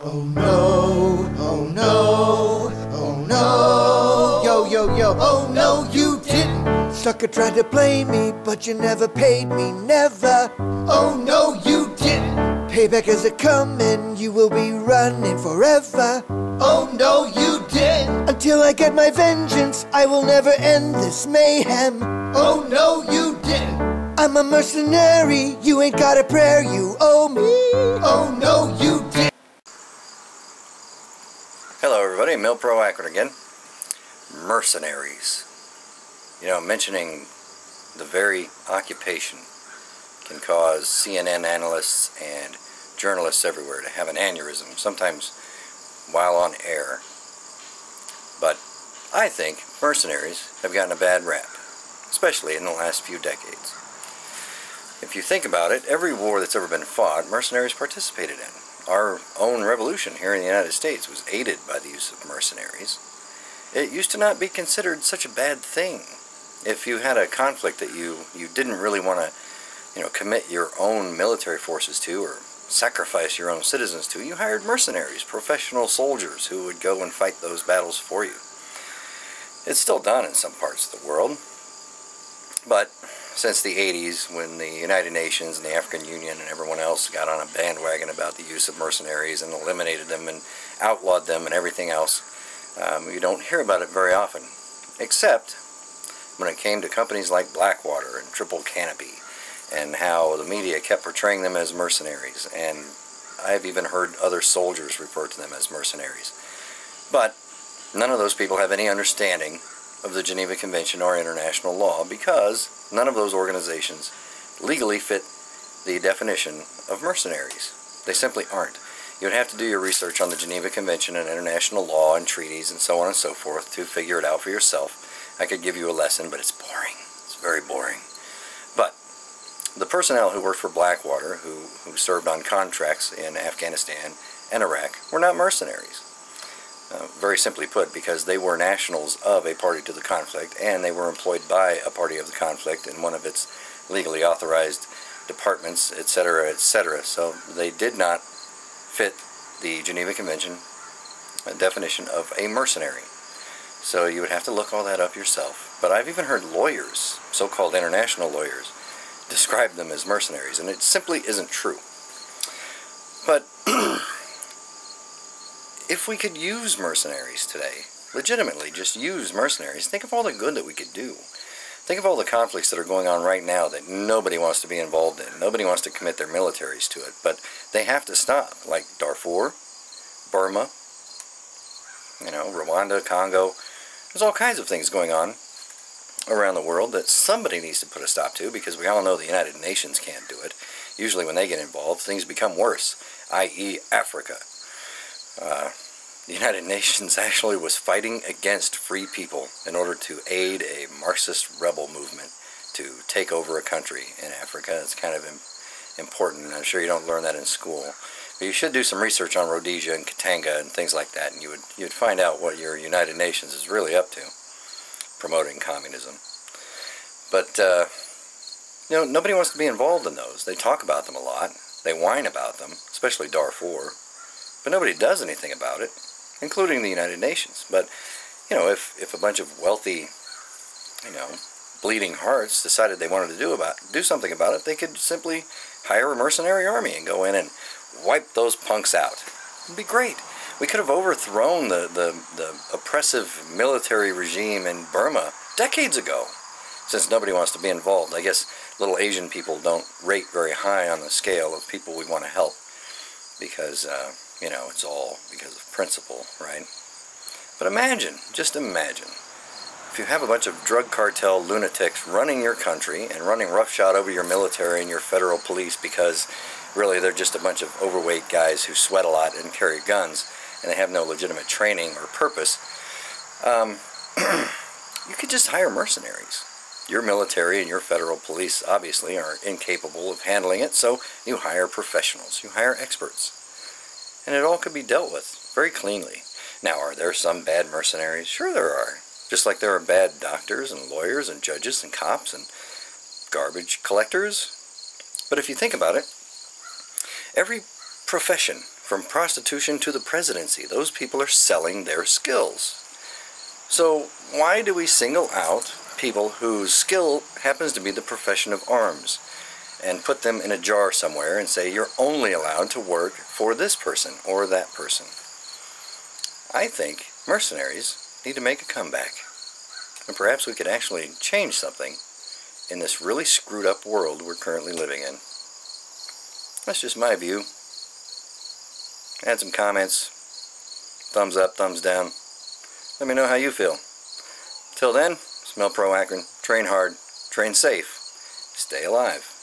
Oh no, oh no, oh no. Yo, yo, yo, oh no, you didn't. Sucker tried to blame me, but you never paid me, never. Oh no, you didn't. Payback is a coming, you will be running forever. Oh no, you didn't. Until I get my vengeance, I will never end this mayhem. Oh no, you didn't. I'm a mercenary, you ain't got a prayer, you owe me. Oh no, you didn't. Hello everybody, MilPro Akron again. Mercenaries. You know, mentioning the very occupation can cause CNN analysts and journalists everywhere to have an aneurysm, sometimes while on air. But I think mercenaries have gotten a bad rap, especially in the last few decades. If you think about it, every war that's ever been fought, mercenaries participated in. Our own revolution here in the United States was aided by the use of mercenaries. It used to not be considered such a bad thing. If you had a conflict that you didn't really want to, commit your own military forces to or sacrifice your own citizens to, you hired mercenaries, professional soldiers who would go and fight those battles for you. It's still done in some parts of the world, but since the 80s, when the United Nations and the African Union and everyone else got on a bandwagon about the use of mercenaries and eliminated them and outlawed them and everything else, you don't hear about it very often, except when it came to companies like Blackwater and Triple Canopy and how the media kept portraying them as mercenaries, and I've even heard other soldiers refer to them as mercenaries. But none of those people have any understanding of the Geneva Convention or international law, because none of those organizations legally fit the definition of mercenaries. They simply aren't. You would have to do your research on the Geneva Convention and international law and treaties and so on and so forth to figure it out for yourself. I could give you a lesson, but it's boring. It's very boring. But the personnel who worked for Blackwater, who served on contracts in Afghanistan and Iraq, were not mercenaries. Very simply put, because they were nationals of a party to the conflict, and they were employed by a party of the conflict in one of its legally authorized departments, etc., etc. So they did not fit the Geneva Convention definition of a mercenary. So you would have to look all that up yourself. But I've even heard lawyers, so-called international lawyers, describe them as mercenaries, and it simply isn't true. But if we could use mercenaries today, legitimately just use mercenaries, think of all the good that we could do. Think of all the conflicts that are going on right now that nobody wants to be involved in. Nobody wants to commit their militaries to it, but they have to stop, like Darfur, Burma, Rwanda, Congo. There's all kinds of things going on around the world that somebody needs to put a stop to, because we all know the United Nations can't do it. Usually when they get involved, things become worse, i.e. Africa. The United Nations actually was fighting against free people in order to aid a Marxist rebel movement to take over a country in Africa. It's kind of important. I'm sure you don't learn that in school. But you should do some research on Rhodesia and Katanga and things like that, and you'd find out what your United Nations is really up to, promoting communism. But, nobody wants to be involved in those. They talk about them a lot. They whine about them, especially Darfur. But nobody does anything about it, including the United Nations. But, if a bunch of wealthy, bleeding hearts decided they wanted to do something about it, they could simply hire a mercenary army and go in and wipe those punks out. It'd be great. We could have overthrown the oppressive military regime in Burma decades ago, since nobody wants to be involved. I guess little Asian people don't rate very high on the scale of people we want to help, because, it's all because of principle, right? But just imagine, if you have a bunch of drug cartel lunatics running your country and running roughshod over your military and your federal police, because really they're just a bunch of overweight guys who sweat a lot and carry guns, and they have no legitimate training or purpose. You could just hire mercenaries. Your military and your federal police obviously are incapable of handling it, so you hire professionals, you hire experts. And it all could be dealt with very cleanly. Now, are there some bad mercenaries? Sure there are. Just like there are bad doctors and lawyers and judges and cops and garbage collectors. But if you think about it, every profession From prostitution to the presidency, those people are selling their skills. So why do we single out people whose skill happens to be the profession of arms and put them in a jar somewhere and say you're only allowed to work for this person or that person? I think mercenaries need to make a comeback. And perhaps we could actually change something in this really screwed up world we're currently living in. That's just my view. Add some comments. Thumbs up, thumbs down. Let me know how you feel. Till then, it's MilPro Akron. Train hard, train safe, stay alive.